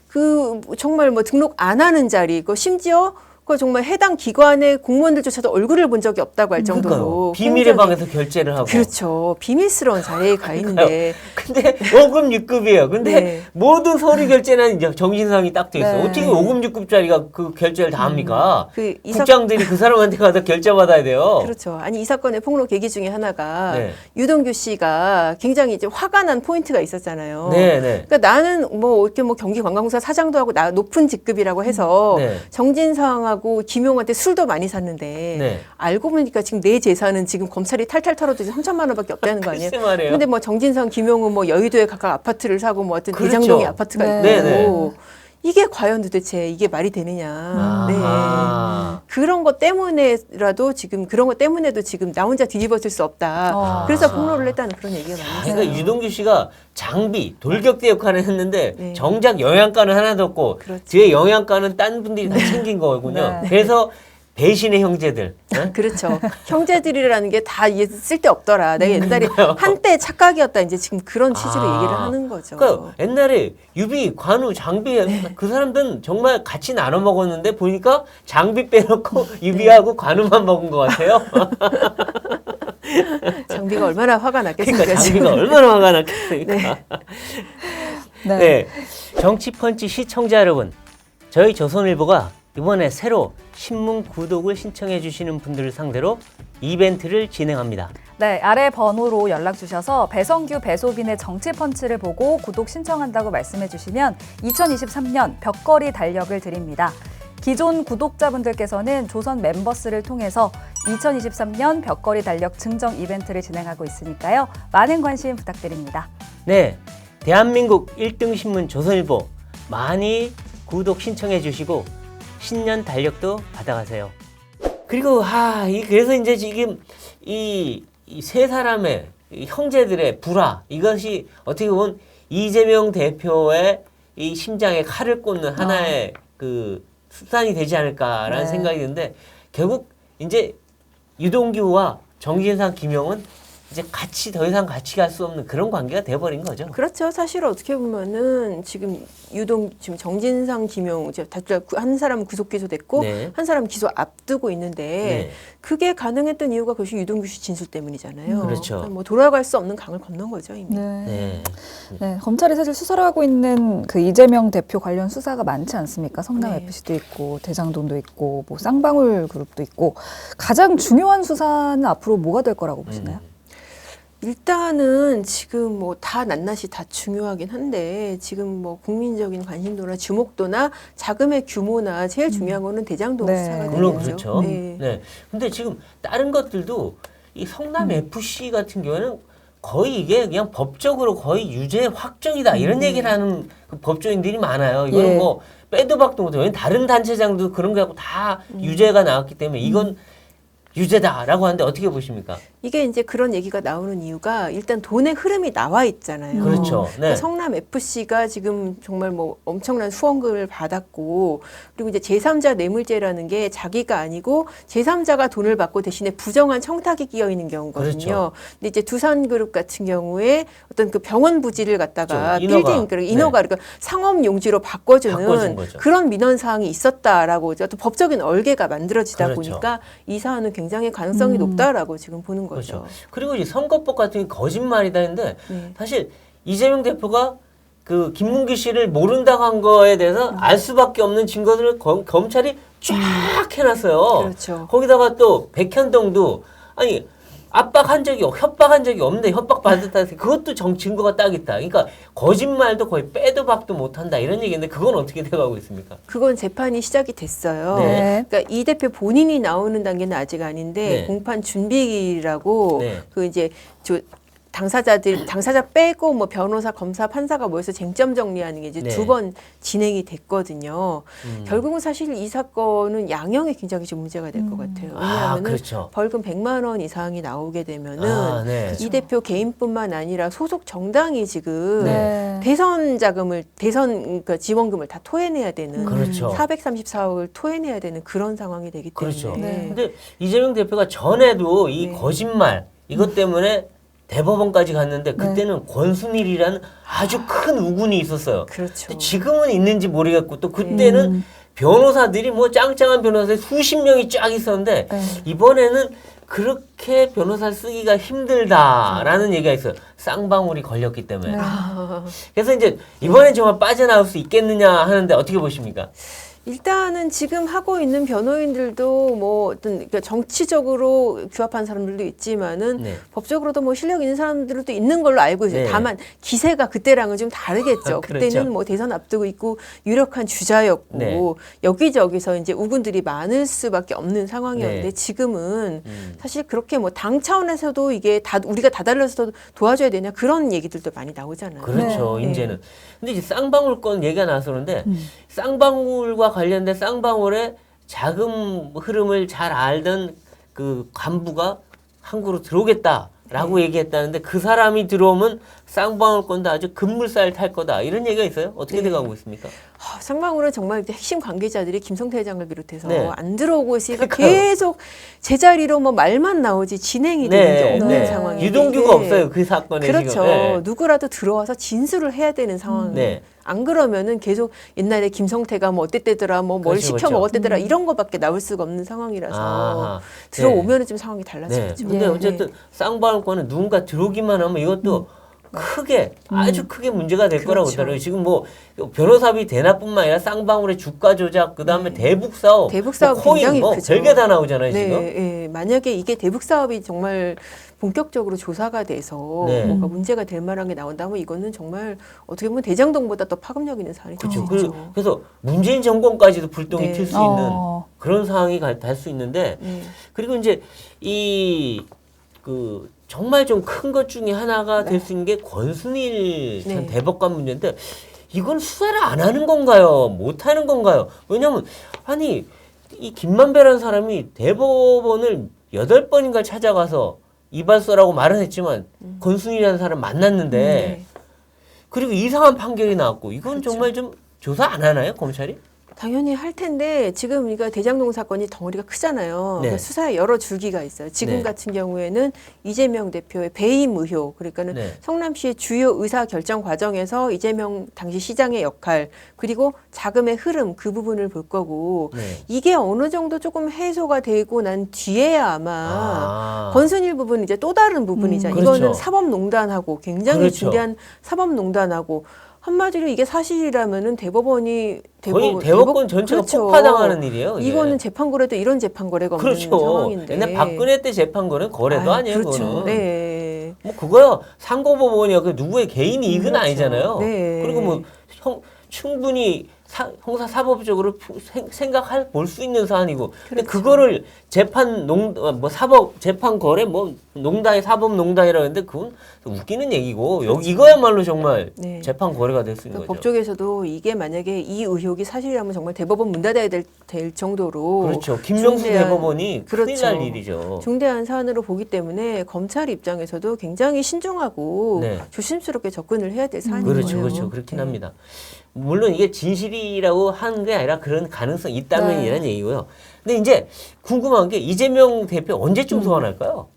Speaker 3: 그 정말 뭐 등록 안 하는 자리, 그 심지어 그 정말 해당 기관의 공무원들조차도 얼굴을 본 적이 없다고 할 정도로
Speaker 1: 비밀의
Speaker 3: 굉장히-
Speaker 1: 방에서 결제를 하고.
Speaker 3: 그렇죠. 비밀스러운 자리에 가 있는데
Speaker 1: 근데 5급, 6급이에요. 근데
Speaker 3: 네.
Speaker 1: 모든 서류 결제는 이제 정신상이 딱 돼 있어.
Speaker 2: 네.
Speaker 1: 어떻게 5급, 6급짜리가 그 결제를 다 합니까?
Speaker 3: 그 이
Speaker 1: 국장들이 그 사람한테 가서 결제 받아야 돼요.
Speaker 3: 그렇죠. 아니 이 사건의 폭로 계기 중에 하나가
Speaker 1: 네.
Speaker 3: 유동규 씨가 굉장히 이제 화가 난 포인트가 있었잖아요.
Speaker 1: 네, 네.
Speaker 3: 그러니까 나는 뭐 이렇게 뭐 경기관광공사 사장도 하고 나 높은 직급이라고 해서
Speaker 1: 네.
Speaker 3: 정진상하고 김용한테 술도 많이 샀는데
Speaker 1: 네.
Speaker 3: 알고 보니까 지금 내 재산은 지금 검찰이 탈탈 털어도 3천만 원밖에 없다는 거 아니에요?
Speaker 1: 글쎄 말이에요.
Speaker 3: 근데 뭐 정진상, 김용은 뭐 여의도에 각각 아파트를 사고 뭐 어떤
Speaker 1: 그렇죠.
Speaker 3: 대장동에 아파트가
Speaker 2: 네.
Speaker 3: 있고 이게 과연 도대체 이게 말이 되느냐?
Speaker 1: 아하.
Speaker 3: 그런 것 때문에라도 지금 그런 것 때문에도 지금 나 혼자 뒤집어질 수 없다. 그래서 폭로를 했다는 그런 얘기가 많이 있어요.
Speaker 1: 그러니까 유동규 씨가 장비, 돌격대 역할을 했는데
Speaker 3: 네.
Speaker 1: 정작 영양가는 하나도 없고
Speaker 3: 그렇죠.
Speaker 1: 뒤에 영양가는 딴 분들이 다 챙긴 거군요.
Speaker 2: 네.
Speaker 1: 그래서 배신의 형제들. 네?
Speaker 3: 그렇죠. 형제들이라는 게 다 쓸데없더라. 내가 옛날에 한때 착각이었다. 이제 지금 그런 취지로
Speaker 1: 아.
Speaker 3: 얘기를 하는 거죠.
Speaker 1: 그러니까 옛날에 유비, 관우, 장비 그 사람들은 정말 같이 나눠 먹었는데 보니까 장비 빼놓고 유비하고 관우만 먹은 것 같아요.
Speaker 3: 장비가 얼마나 화가 났겠습니까?
Speaker 1: 그러니까
Speaker 3: 지금.
Speaker 1: 장비가 얼마나 화가 났겠습니까?
Speaker 2: 네.
Speaker 1: 네. 정치펀치 시청자 여러분, 저희 조선일보가 이번에 새로 신문 구독을 신청해 주시는 분들을 상대로 이벤트를 진행합니다.
Speaker 2: 네, 아래 번호로 연락 주셔서 배성규 배소빈의 정치펀치를 보고 구독 신청한다고 말씀해 주시면 2023년 벽걸이 달력을 드립니다. 기존 구독자분들께서는 조선 멤버스를 통해서 2023년 벽걸이 달력 증정 이벤트를 진행하고 있으니까요. 많은 관심 부탁드립니다.
Speaker 1: 네, 대한민국 1등 신문 조선일보 많이 구독 신청해 주시고 신년 달력도 받아가세요. 그리고 그래서 이제 지금 이 세 사람의 이 형제들의 불화, 이것이 어떻게 보면 이재명 대표의 이 심장에 칼을 꽂는 하나의 그 수단이 되지 않을까라는
Speaker 2: 네.
Speaker 1: 생각이 드는데, 결국 이제 유동규와 정진상, 김용은 이제 더 이상 같이 갈 수 없는 그런 관계가 돼버린 거죠.
Speaker 3: 그렇죠. 사실 어떻게 보면은 지금 지금 정진상, 김용 한 사람은 구속 기소됐고
Speaker 1: 네.
Speaker 3: 한 사람은 기소 앞두고 있는데
Speaker 1: 네.
Speaker 3: 그게 가능했던 이유가 그것이 유동규 씨 진술 때문이잖아요.
Speaker 1: 그렇죠.
Speaker 3: 그러니까 뭐 돌아갈 수 없는 강을 건넌 거죠 이미.
Speaker 1: 네.
Speaker 2: 네, 검찰이 사실 수사를 하고 있는 그 이재명 대표 관련 수사가 많지 않습니까? 성남
Speaker 3: 네.
Speaker 2: FC도 있고 대장동도 있고 뭐 쌍방울 그룹도 있고 가장 중요한 수사는 앞으로 뭐가 될 거라고 보시나요?
Speaker 3: 일단은 지금 뭐 다 낱낱이 다 중요하긴 한데 지금 뭐 국민적인 관심도나 주목도나 자금의 규모나 제일 중요한 거는 대장동
Speaker 2: 네.
Speaker 3: 수사가
Speaker 1: 물론
Speaker 3: 되겠죠.
Speaker 1: 그렇죠.
Speaker 3: 네.
Speaker 1: 네. 근데 지금 다른 것들도 이 성남 FC 같은 경우에는 거의 이게 그냥 법적으로 거의 유죄 확정이다 이런 얘기를 하는 그 법조인들이 많아요. 이거는
Speaker 2: 예.
Speaker 1: 뭐 빼도 박도 못해요. 다른 단체장도 그런 거 갖고 다 유죄가 나왔기 때문에 이건 유죄다라고 하는데 어떻게 보십니까?
Speaker 3: 이게 이제 그런 얘기가 나오는 이유가 일단 돈의 흐름이 나와 있잖아요.
Speaker 1: 그렇죠. 네.
Speaker 3: 그러니까 성남 FC가 지금 정말 뭐 엄청난 후원금을 받았고 그리고 이제 제3자 뇌물죄라는 게 자기가 아니고 제3자가 돈을 받고 대신에 부정한 청탁이 끼어 있는 경우거든요.
Speaker 1: 그렇죠.
Speaker 3: 근데 이제 두산그룹 같은 경우에 어떤 그 병원 부지를 갖다가
Speaker 1: 그렇죠. 인허가.
Speaker 3: 빌딩 그러니까 인허가 그러니까 상업 용지로 바꿔주는
Speaker 1: 바꿔준 거죠.
Speaker 3: 그런 민원 사항이 있었다라고 어떤 법적인 얼개가 만들어지다
Speaker 1: 그렇죠.
Speaker 3: 보니까 이 사안은 굉장히 가능성이 높다라고 지금 보는 거죠.
Speaker 1: 그렇죠. 그리고 이 선거법 같은 게 거짓말이다 했는데
Speaker 3: 네.
Speaker 1: 사실 이재명 대표가 그 김문기 씨를 모른다고 한 거에 대해서 알 수밖에 없는 증거들을 검찰이 쫙 해놨어요.
Speaker 3: 그렇죠.
Speaker 1: 거기다가 또 백현동도 아니 압박한 적이 협박한 적이 없는데 협박받았다 해서 그것도 증거가 딱 있다. 그러니까 거짓말도 거의 빼도 박도 못한다 이런 얘기인데 그건 어떻게 돼가고 있습니까?
Speaker 3: 그건 재판이 시작이 됐어요.
Speaker 1: 네.
Speaker 3: 그러니까 이 대표 본인이 나오는 단계는 아직 아닌데
Speaker 1: 네.
Speaker 3: 공판 준비라고
Speaker 1: 네.
Speaker 3: 그 이제 당사자 빼고 뭐 변호사, 검사, 판사가 모여서 쟁점 정리하는 게 이제
Speaker 1: 네.
Speaker 3: 2번 진행이 됐거든요. 결국은 사실 이 사건은 양형에 굉장히 좀 문제가 될 것 같아요. 왜냐하면은
Speaker 1: 그렇죠.
Speaker 3: 벌금 100만 원 이상이 나오게 되면은
Speaker 1: 네.
Speaker 3: 이 대표 개인뿐만 아니라 소속 정당이 지금
Speaker 2: 네.
Speaker 3: 대선 그러니까 지원금을 다 토해내야 되는
Speaker 1: 그렇죠.
Speaker 3: 434억을 토해내야 되는 그런 상황이 되기 때문에
Speaker 1: 그렇죠.
Speaker 2: 네.
Speaker 1: 근데 이재명 대표가 전에도 이
Speaker 3: 네.
Speaker 1: 거짓말 이것 때문에 대법원까지 갔는데 그때는 권순일이라는 아주 큰 우군이 있었어요.
Speaker 3: 그렇죠.
Speaker 1: 근데 지금은 있는지 모르겠고 또 그때는 변호사들이 뭐 짱짱한 변호사들이 수십 명이 쫙 있었는데
Speaker 2: 네.
Speaker 1: 이번에는 그렇게 변호사를 쓰기가 힘들다라는 얘기가 있어요. 쌍방울이 걸렸기 때문에.
Speaker 2: 네.
Speaker 1: 그래서 이제 이번엔 정말 빠져나올 수 있겠느냐 하는데 어떻게 보십니까?
Speaker 3: 일단은 지금 하고 있는 변호인들도 뭐 어떤 그러니까 정치적으로 규합한 사람들도 있지만은
Speaker 1: 네.
Speaker 3: 법적으로도 뭐 실력 있는 사람들도 있는 걸로 알고 있어요.
Speaker 1: 네.
Speaker 3: 다만 기세가 그때랑은 좀 다르겠죠.
Speaker 1: 그렇죠.
Speaker 3: 그때는 뭐 대선 앞두고 있고 유력한 주자였고
Speaker 1: 네.
Speaker 3: 여기저기서 이제 우군들이 많을 수밖에 없는 상황이었는데
Speaker 1: 네.
Speaker 3: 지금은 사실 그렇게 뭐 당 차원에서도 이게 다 우리가 다 달려서 도와줘야 되냐 그런 얘기들도 많이 나오잖아요.
Speaker 1: 그렇죠.
Speaker 3: 네.
Speaker 1: 이제는. 근데 이제 쌍방울권 얘기가 나와서 그런데 쌍방울과 관련된 쌍방울의 자금 흐름을 잘 알던 그 간부가 한국으로 들어오겠다라고 얘기했다는데 그 사람이 들어오면 쌍방울권도 아주 급물살 탈 거다 이런 얘기가 있어요. 어떻게
Speaker 3: 네.
Speaker 1: 돼가고 있습니까?
Speaker 3: 쌍방울은 정말 핵심 관계자들이 김성태 회장을 비롯해서
Speaker 1: 네.
Speaker 3: 안 들어오고 있으니까
Speaker 1: 그러니까요.
Speaker 3: 계속 제자리로 뭐 말만 나오지 진행이 되는 게 없는 상황이에요.
Speaker 1: 유동규가
Speaker 3: 이게.
Speaker 1: 없어요. 그 사건에
Speaker 3: 그렇죠.
Speaker 1: 지금. 네.
Speaker 3: 누구라도 들어와서 진술을 해야 되는 상황.
Speaker 1: 네.
Speaker 3: 안 그러면은 계속 옛날에 김성태가 뭐 어땠대더라, 뭐 뭘
Speaker 1: 그렇죠,
Speaker 3: 시켜
Speaker 1: 그렇죠.
Speaker 3: 먹었대더라 이런 거밖에 나올 수가 없는 상황이라서
Speaker 1: 아하.
Speaker 3: 들어오면은 좀 상황이
Speaker 1: 네.
Speaker 3: 달라지겠죠.
Speaker 1: 근데
Speaker 2: 예.
Speaker 1: 어쨌든 쌍방울권은 누군가 들어오기만 하면 이것도 크게 아주 크게 문제가 될 거라고 하더라고요. 지금 뭐 변호사비 대납뿐만 아니라 쌍방울의 주가 조작, 그다음에 대북 사업,
Speaker 3: 대북 사업
Speaker 1: 뭐 코인
Speaker 3: 굉장히
Speaker 1: 뭐
Speaker 3: 크죠.
Speaker 1: 별게 다 나오잖아요,
Speaker 3: 네,
Speaker 1: 지금.
Speaker 3: 예. 만약에 이게 대북 사업이 정말 본격적으로 조사가 돼서
Speaker 1: 네.
Speaker 3: 뭔가 문제가 될 만한 게 나온다면 이거는 정말 어떻게 보면 대장동보다 더 파급력 있는 사안이 될 수
Speaker 1: 그렇죠.
Speaker 3: 있죠.
Speaker 1: 그래서 문재인 정권까지도 불똥이
Speaker 3: 네.
Speaker 1: 튈 수 있는 그런 상황이 될 수 있는데
Speaker 3: 네.
Speaker 1: 그리고 이제 이 그 정말 좀 큰 것 중에 하나가 될 수 있는 게 권순일 전
Speaker 3: 네.
Speaker 1: 대법관 문제인데 이건 수사를 안 하는 건가요? 못 하는 건가요? 왜냐면 아니 이 김만배라는 사람이 대법원을 8번인가 찾아가서 이발소라고 말은 했지만 권순일이라는 사람 만났는데
Speaker 3: 네.
Speaker 1: 그리고 이상한 판결이 나왔고 이건
Speaker 3: 그렇죠.
Speaker 1: 정말 좀 조사 안 하나요, 검찰이?
Speaker 3: 당연히 할 텐데 지금 우리가 대장동 사건이 덩어리가 크잖아요.
Speaker 1: 네.
Speaker 3: 그러니까 수사에 여러 줄기가 있어요. 지금
Speaker 1: 네.
Speaker 3: 같은 경우에는 이재명 대표의 배임 의혹, 그러니까는
Speaker 1: 네.
Speaker 3: 성남시의 주요 의사 결정 과정에서 이재명 당시 시장의 역할, 그리고 자금의 흐름 그 부분을 볼 거고
Speaker 1: 네.
Speaker 3: 이게 어느 정도 조금 해소가 되고 난 뒤에야 아마 권순일 부분은 이제 또 다른 부분이잖아요.
Speaker 1: 그렇죠.
Speaker 3: 이거는 사법농단하고 굉장히
Speaker 1: 그렇죠.
Speaker 3: 중대한 사법농단하고 한마디로 이게 사실이라면은
Speaker 1: 거의 대법관 전체가
Speaker 3: 그렇죠.
Speaker 1: 폭파당하는 일이에요. 이게.
Speaker 3: 이거는 재판거래도 이런 재판거래가 없는
Speaker 1: 그렇죠.
Speaker 3: 상황인데.
Speaker 1: 옛날 박근혜 때 재판거래는 거래도 아니에요.
Speaker 3: 그렇죠.
Speaker 1: 그거는.
Speaker 3: 네.
Speaker 1: 뭐 그거야 상고법원이야. 그 누구의 개인 이익은
Speaker 3: 그렇죠.
Speaker 1: 아니잖아요.
Speaker 3: 네.
Speaker 1: 그리고 뭐 충분히 형사사법적으로 생각할 볼 수 있는 사안이고. 근데
Speaker 3: 그렇죠.
Speaker 1: 그거를 사법 재판 거래 뭐 농단이 사법농단이라고 했는데 그건 웃기는 얘기고 여기 이거야말로 정말
Speaker 3: 네.
Speaker 1: 재판 거래가 될 수 있는
Speaker 3: 그러니까
Speaker 1: 거죠.
Speaker 3: 법조계에서도 이게 만약에 이 의혹이 사실이라면 정말 대법원 문 닫아야 될 정도로
Speaker 1: 그렇죠. 김명수
Speaker 3: 중대한-
Speaker 1: 대법원이 큰일
Speaker 3: 그렇죠.
Speaker 1: 날 일이죠.
Speaker 3: 중대한 사안으로 보기 때문에 검찰 입장에서도 굉장히 신중하고
Speaker 1: 네.
Speaker 3: 조심스럽게 접근을 해야 될 사안인
Speaker 1: 그렇죠,
Speaker 3: 거예요.
Speaker 1: 그렇죠. 그렇긴
Speaker 3: 네.
Speaker 1: 합니다. 물론 이게 진실이라고 하는 게 아니라 그런 가능성이 있다면이라는 얘기고요. 근데 이제 궁금한 게 이재명 대표 언제쯤 소환할까요?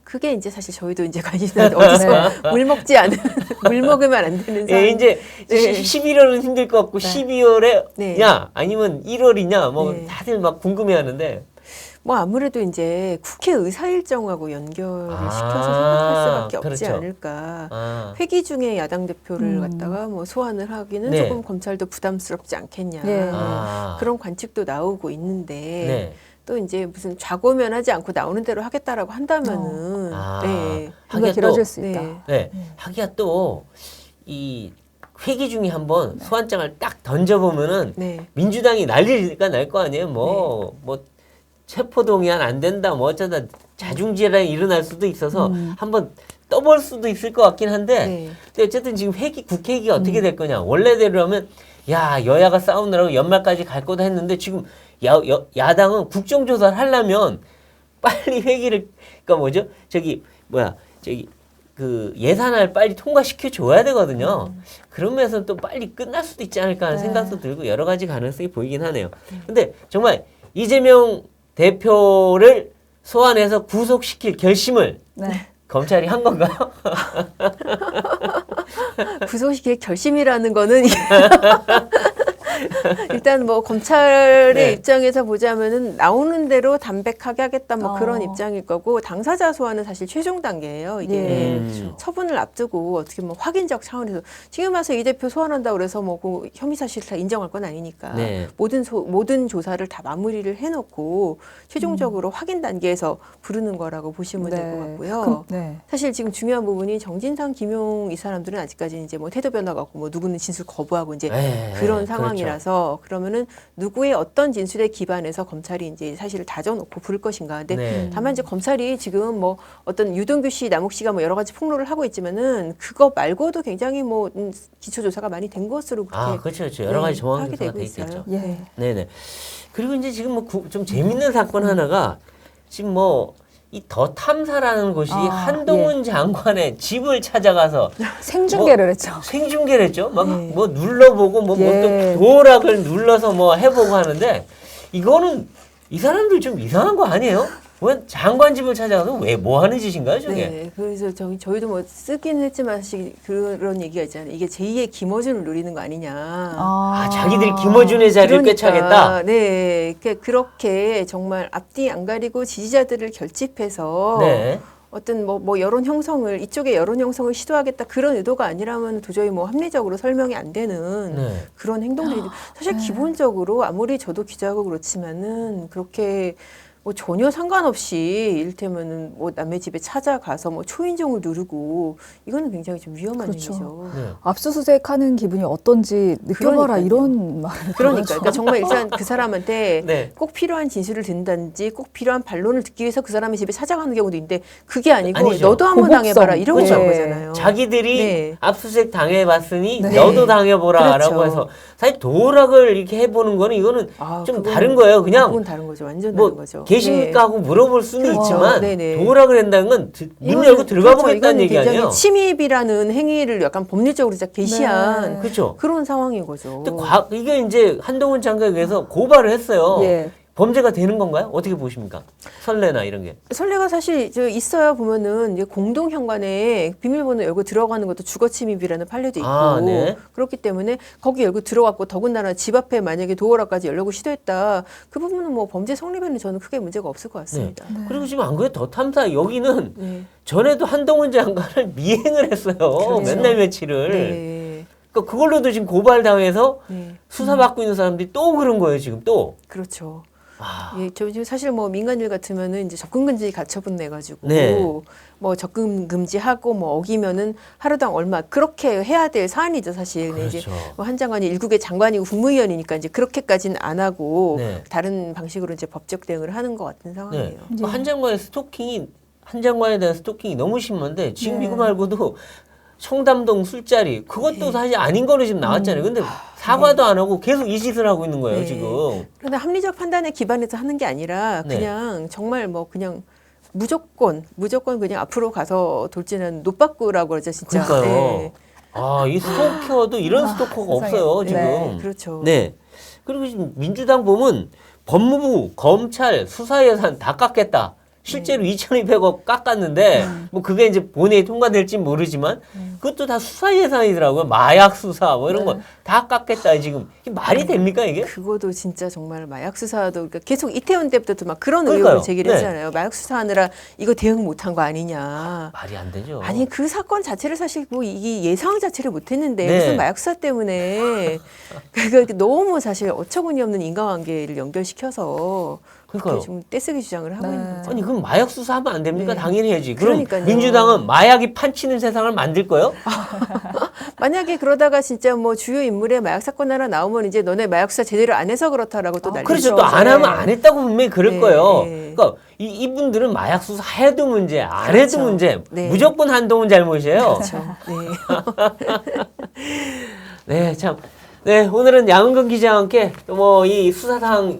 Speaker 3: 그게 이제 사실 저희도 이제 관심이 어디서 물 먹지 않은 물 먹으면 안 되는 사안.
Speaker 1: 예, 이제
Speaker 3: 네.
Speaker 1: 11월은 힘들 것 같고
Speaker 3: 네.
Speaker 1: 12월에
Speaker 3: 네.
Speaker 1: 야 아니면 1월이냐 뭐
Speaker 3: 네.
Speaker 1: 다들 막 궁금해하는데
Speaker 3: 뭐 아무래도 이제 국회 의사 일정하고 연결을
Speaker 1: 아,
Speaker 3: 시켜서 생각할 수밖에 없지
Speaker 1: 그렇죠.
Speaker 3: 않을까. 회기 중에 야당 대표를 갖다가 뭐 소환을 하기는
Speaker 1: 네.
Speaker 3: 조금 검찰도 부담스럽지 않겠냐.
Speaker 2: 예.
Speaker 3: 그런 관측도 나오고 있는데
Speaker 1: 네.
Speaker 3: 또 이제 무슨 좌고면하지 않고 나오는 대로 하겠다라고 한다면은 네.
Speaker 2: 하기가
Speaker 1: 하기야
Speaker 2: 길어질
Speaker 1: 또
Speaker 2: 수 있다.
Speaker 1: 네. 하기야 또 이 회기 중에 한번 소환장을 딱 던져보면은
Speaker 3: 네.
Speaker 1: 민주당이 난리가 날 거 아니에요. 뭐 체포동의안 안 된다, 뭐 어쩌다 자중질환이 일어날 수도 있어서 한번 떠볼 수도 있을 것 같긴 한데,
Speaker 3: 네.
Speaker 1: 근데 어쨌든 지금 국회 회기가 어떻게 될 거냐. 원래대로라면 야 여야가 싸우느라고 연말까지 갈 거다 했는데 지금 야당은 국정조사를 하려면 빨리 회기를 그러니까 뭐죠? 그 예산을 빨리 통과시켜 줘야 되거든요. 그러면서 또 빨리 끝날 수도 있지 않을까 하는
Speaker 2: 네.
Speaker 1: 생각도 들고 여러 가지 가능성이 보이긴 하네요. 근데 정말 이재명 대표를 소환해서 구속시킬 결심을
Speaker 2: 네.
Speaker 1: 검찰이 한 건가요?
Speaker 3: 구속시킬 결심이라는 거는 일단 뭐 검찰의
Speaker 1: 네.
Speaker 3: 입장에서 보자면은 나오는 대로 담백하게 하겠다 뭐 그런
Speaker 2: 어.
Speaker 3: 입장일 거고 당사자 소환은 사실 최종 단계예요. 이게
Speaker 2: 예.
Speaker 3: 처분을 앞두고 어떻게 뭐 확인적 차원에서 지금 와서 이 대표 소환한다 그래서 뭐 그 혐의 사실을 다 인정할 건 아니니까
Speaker 1: 네.
Speaker 3: 모든 조사를 다 마무리를 해놓고 최종적으로 확인 단계에서 부르는 거라고 보시면 될 것 같고요.
Speaker 2: 그럼, 네.
Speaker 3: 사실 지금 중요한 부분이 정진상, 김용 이 사람들은 아직까지 이제 뭐 태도 변화가 없고 뭐 누구는 진술 거부하고 이제
Speaker 1: 네,
Speaker 3: 그런
Speaker 1: 그렇죠.
Speaker 3: 상황이라서 그러면은 누구의 어떤 진술에 기반해서 검찰이 이제 사실을 다져놓고 부를 것인가. 근데
Speaker 1: 네.
Speaker 3: 다만 이제 검찰이 지금 뭐 어떤 유동규 씨, 남욱 씨가 뭐 여러 가지 폭로를 하고 있지만은 그거 말고도 굉장히 뭐 기초 조사가 많이 된 것으로 그렇게
Speaker 1: 그렇죠. 여러 가지 정황
Speaker 3: 하게
Speaker 1: 조사가
Speaker 3: 되고
Speaker 1: 돼
Speaker 3: 있어요.
Speaker 1: 있겠죠.
Speaker 2: 예.
Speaker 1: 네네. 그리고 이제 지금 뭐 좀 재밌는 사건 하나가 지금 뭐 이 더 탐사라는 곳이 한동훈 장관의 집을 찾아가서
Speaker 2: 생중계를 했죠.
Speaker 1: 생중계를 했죠. 막
Speaker 3: 네.
Speaker 1: 뭐 눌러보고 뭐
Speaker 2: 예.
Speaker 1: 또 도락을 눌러서 뭐 해보고 하는데 이거는 이 사람들 좀 이상한 거 아니에요? 왜 장관 집을 찾아가서 왜 뭐 하는 짓인가요, 저게?
Speaker 3: 네, 그래서 저희도 뭐 쓰긴 했지만 사실 그런 얘기가 있잖아요. 이게 제2의 김어준을 노리는 거 아니냐.
Speaker 1: 자기들이 김어준의 자리를 꿰차겠다.
Speaker 3: 네, 그렇게 정말 앞뒤 안 가리고 지지자들을 결집해서
Speaker 1: 네.
Speaker 3: 어떤 뭐 여론 형성을 이쪽에 여론 형성을 시도하겠다 그런 의도가 아니라면 도저히 뭐 합리적으로 설명이 안 되는
Speaker 1: 네.
Speaker 3: 그런 행동들이 사실 기본적으로 아무리 저도 기자고 그렇지만은 그렇게 뭐 전혀 상관없이 이를테면은 뭐 남의 집에 찾아가서 뭐 초인종을 누르고 이거는 굉장히 좀 위험한
Speaker 2: 그렇죠.
Speaker 3: 행위죠.
Speaker 1: 네.
Speaker 2: 압수수색하는 기분이 어떤지 느껴봐라
Speaker 3: 그러니까요.
Speaker 2: 이런 말을
Speaker 3: 그러니까 정말 일단 그 사람한테
Speaker 1: 네.
Speaker 3: 꼭 필요한 진술을 듣는다든지 꼭 필요한 반론을 듣기 위해서 그 사람의 집에 찾아가는 경우도 있는데 그게 아니고
Speaker 1: 아니죠.
Speaker 3: 너도 한번
Speaker 2: 고복성.
Speaker 3: 당해봐라 이런
Speaker 2: 그렇죠.
Speaker 3: 거잖아요.
Speaker 1: 자기들이
Speaker 3: 네.
Speaker 1: 압수수색 당해봤으니
Speaker 2: 네.
Speaker 1: 너도 당해보라라고
Speaker 3: 그렇죠.
Speaker 1: 해서 사실 도락을 이렇게 해보는 거는 이거는
Speaker 3: 아,
Speaker 1: 좀
Speaker 3: 그건-
Speaker 1: 다른 거예요. 그냥
Speaker 3: 그건 다른 거죠. 완전
Speaker 1: 뭐
Speaker 3: 다른 거죠.
Speaker 1: 계십니까
Speaker 3: 네.
Speaker 1: 하고 물어볼 수는
Speaker 3: 그렇죠.
Speaker 1: 있지만
Speaker 3: 네네.
Speaker 1: 도락을 한다는 건 문
Speaker 3: 이거는-
Speaker 1: 열고 들어가
Speaker 3: 그렇죠.
Speaker 1: 보겠다는
Speaker 3: 이거는
Speaker 1: 얘기
Speaker 3: 굉장히
Speaker 1: 아니에요.
Speaker 3: 침입이라는 행위를 약간 법률적으로 진짜 게시한
Speaker 2: 네.
Speaker 1: 그렇죠.
Speaker 3: 그런 상황인 거죠.
Speaker 1: 근데 이게 이제 한동훈 장관에 의해서 고발을 했어요.
Speaker 2: 예.
Speaker 1: 범죄가 되는 건가요? 어떻게 보십니까? 선례나 이런 게.
Speaker 3: 선례가 사실 있어요. 보면은 이제 공동 현관에 비밀번호 열고 들어가는 것도 주거 침입이라는 판례도 있고
Speaker 1: 아, 네.
Speaker 3: 그렇기 때문에 거기 열고 들어갔고 더군다나 집 앞에 만약에 도어락까지 열려고 시도했다. 그 부분은 뭐 범죄 성립에는 저는 크게 문제가 없을 것 같습니다.
Speaker 1: 그리고 지금 안 그래도 더 탐사 여기는
Speaker 3: 네.
Speaker 1: 전에도 한동훈 장관을 미행을 했어요.
Speaker 3: 그렇죠.
Speaker 1: 맨날 며칠을.
Speaker 3: 네.
Speaker 1: 그러니까 그걸로도 지금 고발당해서
Speaker 3: 네.
Speaker 1: 수사받고 있는 사람들이 또 그런 거예요. 지금 또.
Speaker 3: 그렇죠.
Speaker 1: 아,
Speaker 3: 예, 저 지금 사실 뭐 민간일 같으면은 이제 접근금지 가처분 내가지고
Speaker 1: 네.
Speaker 3: 뭐 접근 금지하고 뭐 어기면은 하루당 얼마 그렇게 해야 될 사안이죠 사실. 근데 이제
Speaker 1: 그렇죠.
Speaker 3: 뭐 한 장관이 일국의 장관이고 국무위원이니까 이제 그렇게까지는 안 하고
Speaker 1: 네.
Speaker 3: 다른 방식으로 이제 법적 대응을 하는 것 같은 상황이에요.
Speaker 1: 네. 한 장관에 대한 스토킹이 너무 심한데 지금
Speaker 2: 네.
Speaker 1: 이거 말고도 청담동 술자리 그것도
Speaker 3: 네.
Speaker 1: 사실 아닌 거로 지금 나왔잖아요. 근데 사과도 안 하고 계속 이 짓을 하고 있는 거예요.
Speaker 3: 네.
Speaker 1: 지금.
Speaker 3: 그런데 합리적 판단에 기반해서 하는 게 아니라
Speaker 1: 네.
Speaker 3: 그냥 정말 뭐 그냥 무조건 그냥 앞으로 가서 돌진하는 노빠꾸라고 그러죠 진짜.
Speaker 1: 그러니까요.
Speaker 3: 네.
Speaker 1: 아, 이 스토커도 이런 스토커가
Speaker 2: 세상에.
Speaker 1: 없어요. 지금.
Speaker 3: 네, 그렇죠.
Speaker 1: 네. 그리고 지금 민주당 보면 법무부, 검찰, 수사 예산 다 깎겠다. 실제로 2,200억 깎았는데 뭐 그게 이제 본회의 통과될지 모르지만 그것도 다 수사 예산이더라고요. 마약 수사 뭐 이런 거 다 깎겠다 지금. 이게 말이 됩니까 이게?
Speaker 3: 그거도 진짜 정말 마약 수사도 그러니까 계속 이태원 때부터 막 그런
Speaker 1: 그러니까요.
Speaker 3: 의혹을 제기를
Speaker 1: 네.
Speaker 3: 했잖아요. 마약 수사하느라 이거 대응 못한 거 아니냐.
Speaker 1: 말이 안 되죠.
Speaker 3: 아니 그 사건 자체를 사실 뭐 이 예상 자체를 못했는데
Speaker 1: 네.
Speaker 3: 무슨 마약 수사 때문에 그러니까 너무 사실 어처구니 없는 인과관계를 연결시켜서
Speaker 1: 그러니까요.
Speaker 3: 그렇게 좀 떼쓰기 주장을 하고
Speaker 2: 네.
Speaker 3: 있는 거죠.
Speaker 1: 아니 그럼 마약 수사하면 안 됩니까?
Speaker 3: 네.
Speaker 1: 당연히 해야지. 그럼
Speaker 3: 그러니까요.
Speaker 1: 민주당은 마약이 판치는 세상을 만들 거예요?
Speaker 3: 만약에 그러다가 진짜 뭐 주요 인물의 마약 사건 하나 나오면 이제 너네 마약 수사 제대로 안 해서 그렇다라고 또 난리.
Speaker 1: 그렇죠.
Speaker 2: 그렇죠.
Speaker 1: 또 안
Speaker 2: 네.
Speaker 1: 하면 안 했다고 분명히 그럴
Speaker 3: 네,
Speaker 1: 거예요.
Speaker 3: 네.
Speaker 1: 그러니까 이분들은 마약 수사 해도 문제, 안
Speaker 3: 그렇죠.
Speaker 1: 해도 문제.
Speaker 3: 네.
Speaker 1: 무조건 한동훈 잘못이에요.
Speaker 3: 그렇죠. 네.
Speaker 1: 네, 참. 네, 오늘은 양은근 기자와 함께 뭐 이 수사상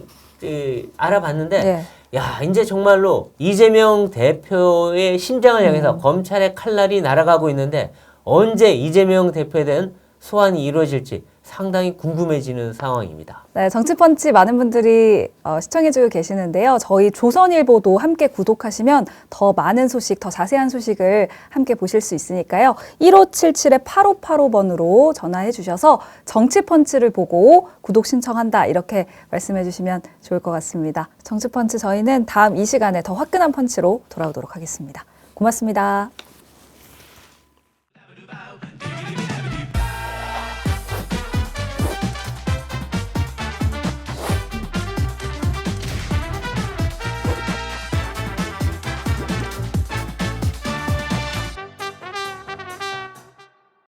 Speaker 1: 알아봤는데,
Speaker 2: 네.
Speaker 1: 야, 이제 정말로 이재명 대표의 심장을 향해서 검찰의 칼날이 날아가고 있는데, 언제 이재명 대표에 대한 소환이 이루어질지 상당히 궁금해지는 상황입니다.
Speaker 2: 네, 정치펀치 많은 분들이 시청해주고 계시는데요. 저희 조선일보도 함께 구독하시면 더 많은 소식, 더 자세한 소식을 함께 보실 수 있으니까요. 1577-8585번으로 전화해 주셔서 정치펀치를 보고 구독 신청한다 이렇게 말씀해 주시면 좋을 것 같습니다. 정치펀치 저희는 다음 이 시간에 더 화끈한 펀치로 돌아오도록 하겠습니다. 고맙습니다.